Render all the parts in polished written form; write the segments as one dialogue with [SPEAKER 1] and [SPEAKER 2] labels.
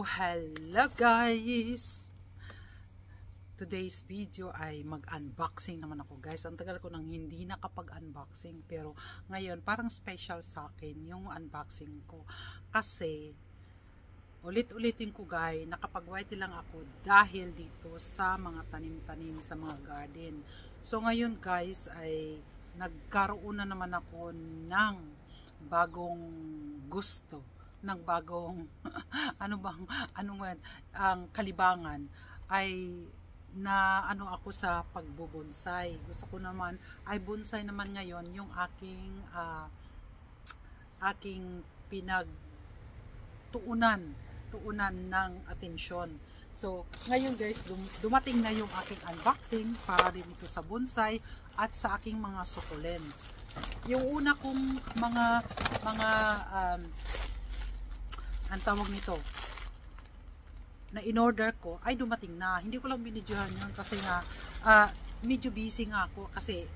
[SPEAKER 1] Hello guys! Today's video ay mag-unboxing naman ako guys. Ang tagal ko nang hindi nakapag-unboxing, pero ngayon parang special sa akin yung unboxing ko. Kasi ulit-ulitin ko guys, nakapag-white lang ako dahil dito sa mga tanim-tanim sa mga garden. So ngayon guys ay nagkaroon na naman ako ng bagong gusto, ng bagong ang kalibangan ay na ako sa pagbubonsai. Gusto ko naman ay bonsai naman ngayon yung aking pinagtuunan ng atensyon. So ngayon guys, dumating na yung aking unboxing para din ito sa bonsai at sa aking mga succulents. Yung una kong mga ang tawag nito na in-order ko ay dumating na. Hindi ko lang binidyohan yun kasi nga medyo busy nga ako kasi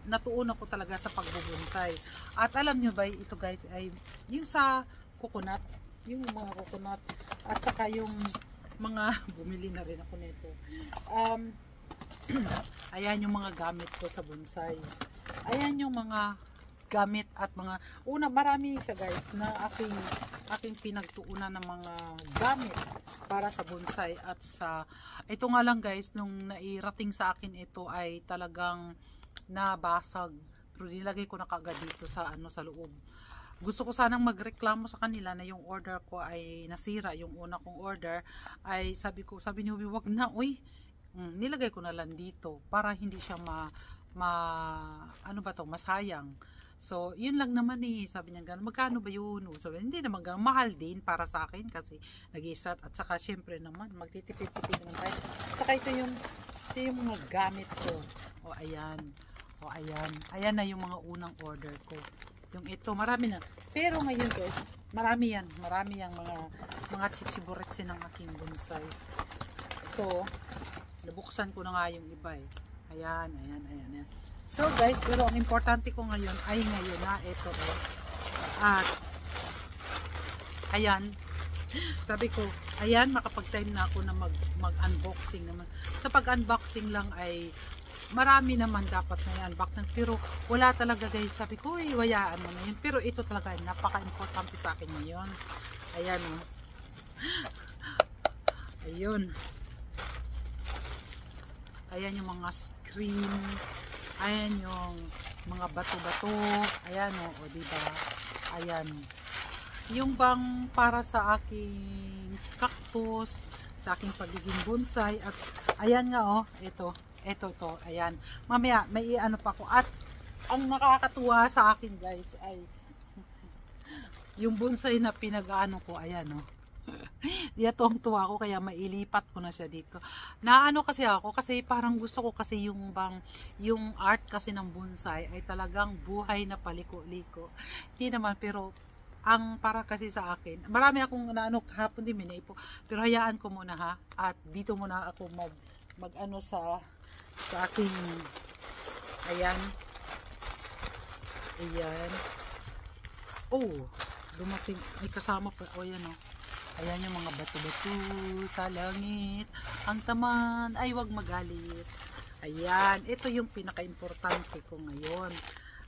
[SPEAKER 1] natuon ako talaga sa pagbubonsai. At alam nyo ba, ito guys ay yung sa coconut, yung mga coconut at saka yung mga bumili na rin ako nito. Ayan yung mga gamit ko sa bonsai. Ayan yung mga gamit at mga marami siya guys na aking pinagtuunan ng mga gamit para sa bonsai. At sa ito nga lang guys, nung nairating sa akin ito ay talagang nabasag, pero nilagay ko na kagad dito sa sa loob. Gusto ko sanang magreklamo sa kanila na yung order ko ay nasira. Yung una kong order ay sabi niyo wag na, nilagay ko na lang dito para hindi siya masayang. So, yun lang naman sabi niya gano'n, magkano ba yun? Sabi, hindi naman gano'n, mahal din para sa akin kasi nag-iisat at saka syempre naman, magtitipid-tipid naman tayo. Saka ito yung mga gamit ko. Ayan. Ayan na yung mga unang order ko. Yung ito, marami na. Pero ngayon guys, marami yang mga chichiburetsi ng aking bonsai. So, nabuksan ko na nga yung iba Ayan. So guys, pero ang importante ko ngayon ay ito at ayan, sabi ko, ayan, makapag-time na ako na mag-unboxing naman. Sa pag-unboxing lang ay marami naman dapat na i-unboxing, pero wala talaga guys. Sabi ko, wayaan mo na yun. Pero ito talaga, napaka-importante sa akin ngayon. Ayan Ayan yung mga screen. Ayan yung mga bato-bato. Ayan diba? Ayan. Yung bang para sa aking cactus, sa aking pagiging bonsai. At ayan nga ito. Ayan. Mamaya, may pa ko. At ang nakakatuwa sa akin guys ay yung bonsai na pinag-ano ko. Ayan Diyatong tuwa ko kaya mailipat ko na siya dito. Kasi ako kasi parang gusto ko kasi yung art kasi ng bonsai ay talagang buhay na paliko-liko. Hindi naman, pero ang para kasi sa akin, marami akong kahapon din minaipo, pero hayaan ko muna at dito muna ako mag sa aking ayan. Dumating, may kasama pa. Ayan yung mga bato-bato sa langit. Ang taman ay wag magalit. Ayan, ito yung pinaka-importante ko ngayon.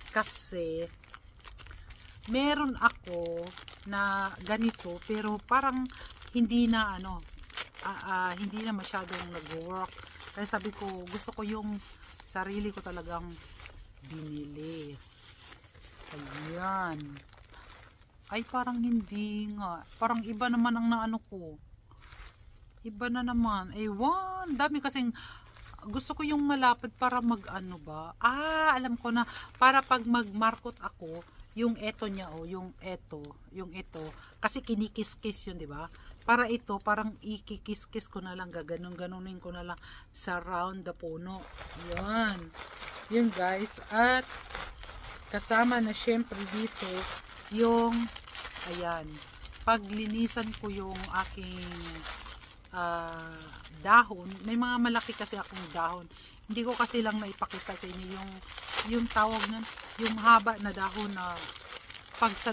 [SPEAKER 1] Kasi meron ako na ganito, pero parang hindi na hindi na masyadong nag-work. Kaya sabi ko, gusto ko yung sarili ko talagang binili. Ayan. Ay parang hindi nga. Parang iba naman ang ko. Iba na naman. Dami kasing gusto ko yung malapad para alam ko na. Para pag magmarkot ako, yung eto niya yung ito. Kasi kinikis-kis yun, di ba? Para ito, parang ikikis-kis ko na lang, gaganon-ganonin ko na lang sa round the puno. Yun guys. At kasama na syempre dito yung paglinisan ko yung aking dahon. May mga malaki kasi akong dahon. Hindi ko kasi lang naipakita sa inyo yung tawag nun, yung haba na dahon na pag sa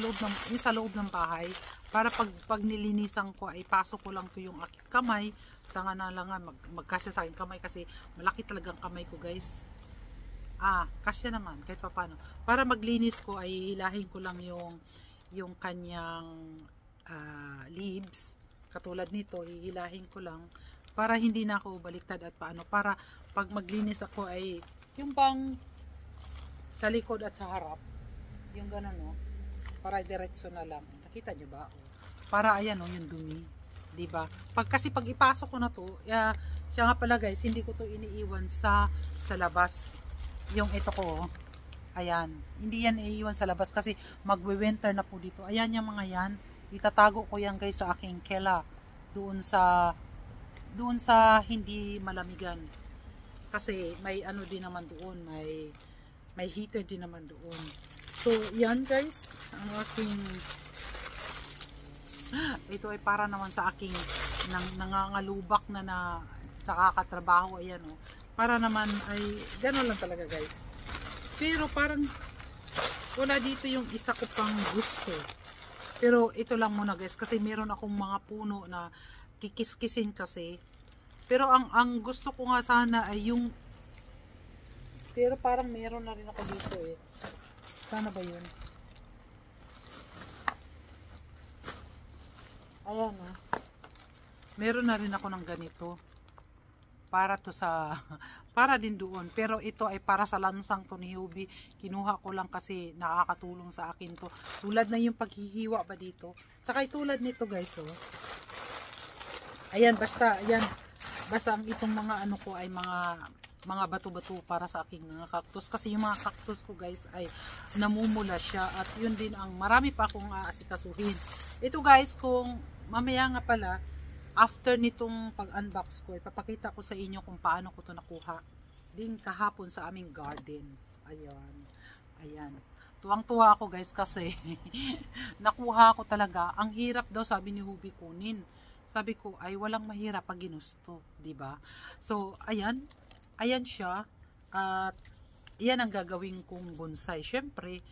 [SPEAKER 1] loob ng bahay, para pag nilinisan ko ay pasok ko lang ko yung aking kamay, sa nga na lang magkasya sa aking kamay kasi malaki talagang kamay ko guys. Kasya naman kahit paano. Para maglinis ko ay hilahin ko lang yung kanyang leaves, katulad nito, hihilahin ko lang para hindi na ako baliktad at paano, para pag maglinis ako ay yung bang sa likod at sa harap, yung gano'n, no? Para diretso na lang. Nakita nyo ba? Para ayan, no, yung dumi, diba? Kasi pag ipasok ko na to, siya nga pala guys, hindi ko to iniiwan sa labas. Yung ito ko, ayan, hindi yan iiwan sa labas kasi magwe-winter na po dito. Ayan yung mga yan, itatago ko yan guys sa aking kela, doon sa hindi malamigan. Kasi may ano din naman doon, may heater din naman doon. So, yan guys, ang aking, ito ay para naman sa aking nangangalubak na sa kakatrabaho, ayan o. Para naman ay, gano'n lang talaga guys. Pero parang, wala dito yung isa ko pang gusto. Pero ito lang muna guys, kasi meron akong mga puno na kikiskisin kasi. Pero ang gusto ko nga sana ay yung, pero parang meron na rin ako dito eh. Sana ba yun? Ayan ah. Meron na rin ako ng ganito. Para to sa, para din doon. Pero ito ay para sa lansang to ni Hubie. Kinuha ko lang kasi nakakatulong sa akin to. Tulad na yung paghihiwa ba dito. Saka tulad nito guys oh. Ayan, basta ang itong mga ano ko ay mga bato-bato para sa aking mga cactus. Kasi yung mga cactus ko guys ay namumula siya. At yun din ang marami pa akong aasikasuhin. Ito guys, kung mamaya nga pala, after nitong pag-unbox ko, ipapakita ko sa inyo kung paano ko to nakuha. Din kahapon sa aming garden. Ayan. Ayan. Tuwang-tuwa ako guys kasi nakuha ko talaga. Ang hirap daw sabi ni Hubie kunin. Sabi ko ay walang mahirap pag ginusto, 'di ba? So, ayan. Ayan siya. At yan ang gagawin kong bonsai. Syempre,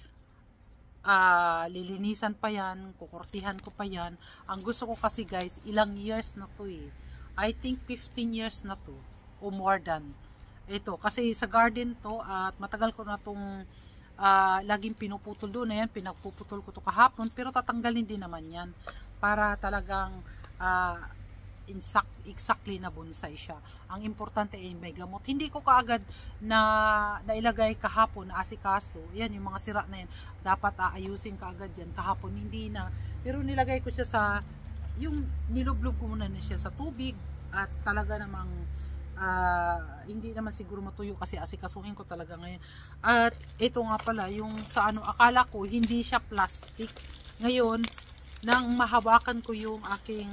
[SPEAKER 1] lilinisan pa yan, kukurtihan ko pa yan. Ang gusto ko kasi guys, ilang years na to eh. I think 15 years na to o more than. Ito, kasi sa garden to at matagal ko na tong laging pinuputol doon. Ayan, pinagpuputol ko to kahapon, pero tatanggalin din naman yan para talagang exactly na bonsai siya. Ang importante ay may gamot. Hindi ko kaagad na nailagay kahapon na asikaso. Yan, yung mga sira na yan. Dapat aayusin kaagad yan. Kahapon hindi na. Pero nilagay ko siya sa, yung nilublob ko muna na siya sa tubig. At talaga namang hindi naman siguro matuyo kasi asikasuhin ko talaga ngayon. At ito nga pala, yung sa ano, akala ko hindi siya plastic. Ngayon, nang mahawakan ko yung aking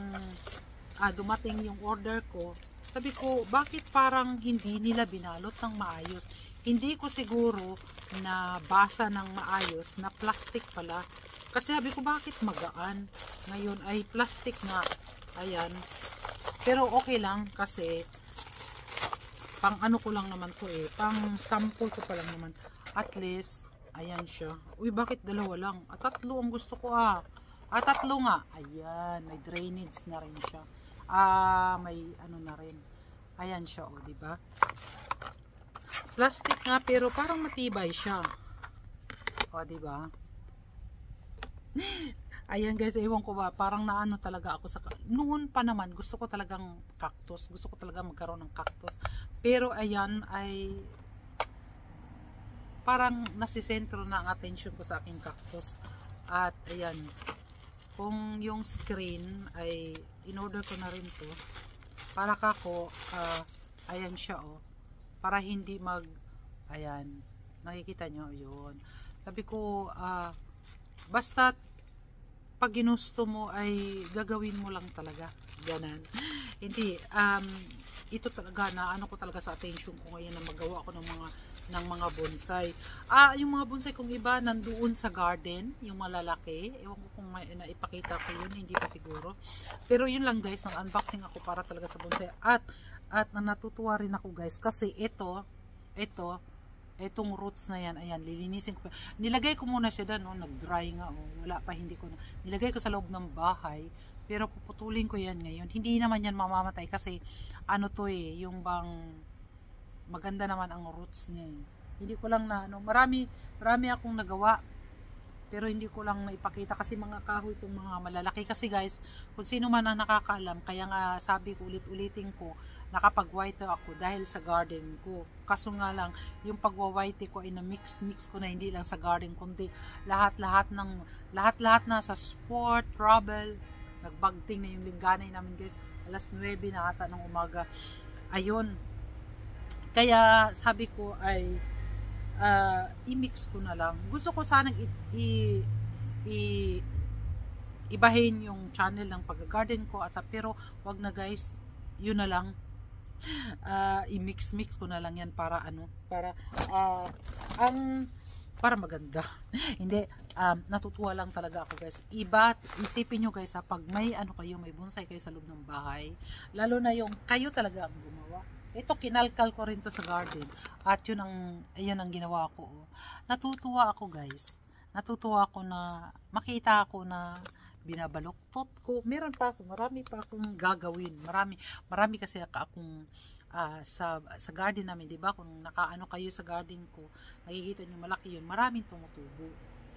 [SPEAKER 1] dumating yung order ko, sabi ko, bakit parang hindi nila binalot ng maayos? Hindi ko siguro na basa ng maayos na plastic pala. Kasi sabi ko, bakit magaan? Ngayon ay plastic nga. Ayan. Pero okay lang kasi pang ano ko lang naman to eh. Pang sample ko pa lang naman. At least, ayan siya. Uy, bakit dalawa lang? At tatlo ang gusto ko At tatlo nga. Ayan, may drainage na rin siya. May ano na rin. Ayan siya, oh, di ba? Plastic nga pero parang matibay siya. O, di ba? Ayan guys, ewan ko ba, parang naano talaga ako sa noon pa naman, gusto ko talagang cactus. Gusto ko talagang magkaroon ng cactus. Pero ayan ay parang nasisentro na ang attention ko sa aking cactus. At ayan, kung yung screen ay in-order ko na rin to para kako ayan siya oh, para hindi ayan, nakikita nyo yun. Sabi ko basta pag ginusto mo ay gagawin mo lang talaga, ganan. Hindi ito talaga na ano ko talaga sa attention ko ngayon na magawa ko ng mga bonsai. Yung mga bonsai kong iba nandoon sa garden, yung malalaki. Ewan ko kung naipakita ko yun, hindi pa siguro. Pero yun lang guys, nang unboxing ako para talaga sa bonsai. At natutuwa rin ako guys kasi ito Itong roots na yan, ayan, lilinisin ko. Nilagay ko muna siya doon, nag-dry nga, wala pa, hindi ko na. Nilagay ko sa loob ng bahay, pero puputulin ko yan ngayon. Hindi naman yan mamamatay kasi, ano to yung bang, maganda naman ang roots niya. Hindi ko lang na, marami akong nagawa, pero hindi ko lang maipakita kasi mga kahoy itong mga malalaki. Kasi guys, kung sino man ang nakakaalam, kaya nga sabi ko ulit-ulitin ko, nakapag-white ako dahil sa garden ko. Kaso nga lang, yung pagwa-white ko ay na-mix ko na hindi lang sa garden, kundi lahat-lahat na sa sport, travel, nagbagting na yung lingganay namin guys. Alas 9 na ata ng umaga. Ayun. Kaya sabi ko ay i-mix ko na lang. Gusto ko sanang ibahin yung channel ng pag-garden ko at pero wag na guys, yun na lang. I-mix ko na lang yan para para maganda. Hindi, natutuwa lang talaga ako guys. Isipin nyo guys pag may may bonsai kayo sa loob ng bahay, lalo na yung kayo talaga ang gumawa. Ito, kinalkal ko rin to sa garden. At ayun ang ginawa ko. Natutuwa ako guys. Natutuwa ako na makita ako na binabaluktot ko. Meron pa ako, marami pa akong gagawin. Marami kasi akong sa garden namin, 'di ba? Kung nakaano kayo sa garden ko, makikita niyo malaki 'yun. Maraming tumutubo.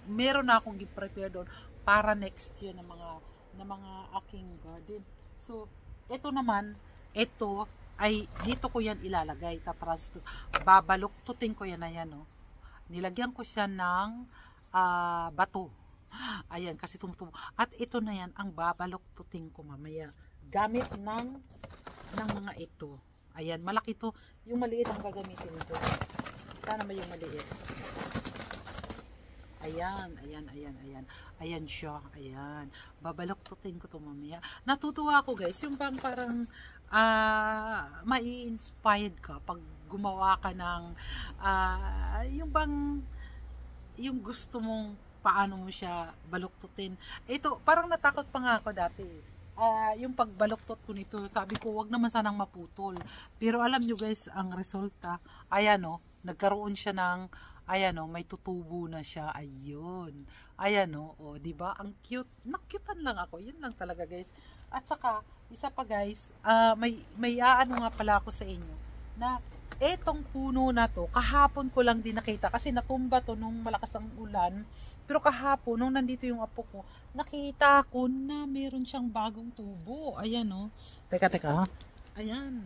[SPEAKER 1] Meron na akong gi-prepare doon para next year ng mga aking garden. So, ito naman, ito ay dito ko yan ilalagay, tatransfer, babaluktutin ko yan na yan, nilagyan ko siya ng bato, ayan, kasi tumutubo, at ito na yan ang babaluktutin ko mamaya, gamit ng mga ito, ayan, malaki to, yung maliit ang gagamitin ko, sana ba yung maliit, ayan siya, ayan, babaluktutin ko to mamaya. Natutuwa ako guys, yung parang mai-inspired ka pag gumawa ka ng yung gusto mong paano mo siya baluktutin. Ito, parang natakot pa nga ako dati. Yung pagbaluktot ko nito, sabi ko wag naman sanang maputol. Pero alam nyo guys, ang resulta, ayan nagkaroon siya ng, ayan may tutubo na siya, ayun. Ayan di ba? Ang cute. Nakyutan lang ako. Yun lang talaga guys. At saka, isa pa guys, may nga pala ako sa inyo na etong puno na to, kahapon ko lang din nakita kasi natumba to nung malakas ang ulan, pero kahapon nung nandito yung apo ko, nakita ko na meron siyang bagong tubo. Ayan teka ha, ayan,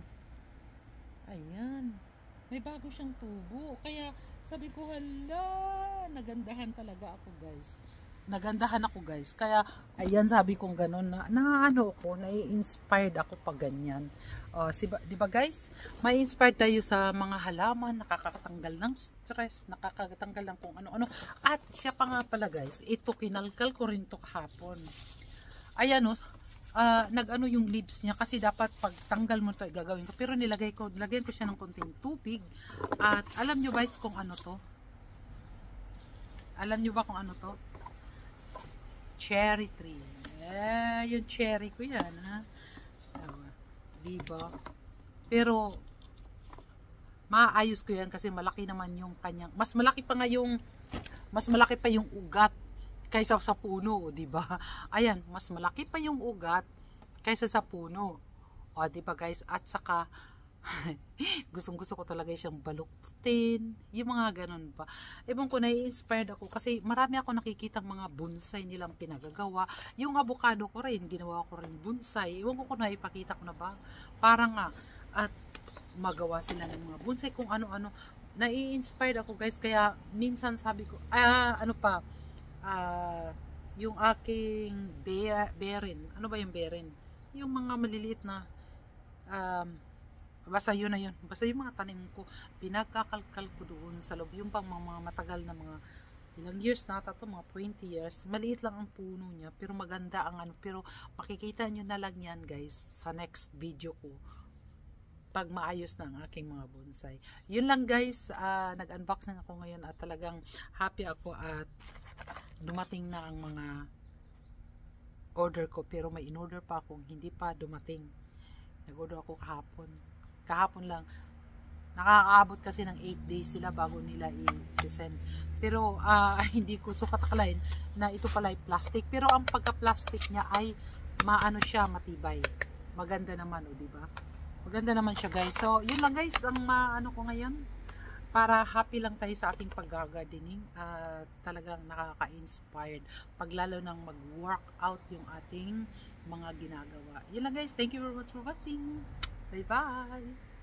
[SPEAKER 1] may bago siyang tubo, kaya sabi ko hala, nagandahan ako guys, kaya ayan, sabi kong ganun nai-inspired ako pag ganyan. Di ba guys, may inspired tayo sa mga halaman, nakakatanggal ng stress, nakakatanggal ng kung ano-ano. At siya pa nga pala guys, ito kinalkal ko rin to kahapon. Ayan yung leaves niya kasi dapat pag tanggal mo to gagawin ko, pero lagyan ko siya ng konting tubig. At alam nyo guys kung ano to? Alam nyo ba kung ano to? Cherry tree. Yung cherry ko yan, ha? Diba? Pero, maayos ko yan kasi malaki naman yung kanyang, mas malaki pa yung ugat kaysa sa puno, diba? Ayan, mas malaki pa yung ugat kaysa sa puno. Diba guys? At saka, gustong-gusto ko talaga siyang baluktutin, yung mga ganun pa. Ewan ko, nai-inspired ako kasi marami ako nakikitang mga bonsai nilang pinagagawa. Yung avocado ko rin, ginawa ko rin bonsai. Ewan ko kung naipakita ko na ba. Parang at magawa sila ng mga bonsai kung ano-ano. Nai-inspired ako guys, kaya minsan sabi ko, yung aking berin, ano ba yung berin? Yung mga maliliit na basta yun na yun. Basta yung mga tanim ko, pinagkakalkal ko doon sa loob. Yung pang mga matagal na mga ilang years na ata to, mga 20 years. Maliit lang ang puno niya, pero maganda ang pero makikita nyo na lang yan guys sa next video ko pag maayos na ang aking mga bonsai. Yun lang guys, nag-unbox na ako ngayon at talagang happy ako at dumating na ang mga order ko, pero may in-order pa akong hindi pa dumating. Nag-order ako kahapon lang, Nakakaabot kasi ng 8 days sila bago nila i-send. Pero hindi ko sukat akalain na ito pala ay plastic. Pero ang pagka-plastic niya ay maano siya, matibay. Maganda naman, o di ba? Maganda naman siya, guys. So, yun lang, guys, ang maano ko ngayon. Para happy lang tayo sa ating pag-gardening. Talagang nakaka-inspired. Pag lalo nang mag-workout yung ating mga ginagawa. Yun lang, guys. Thank you very much for watching. Bye-bye!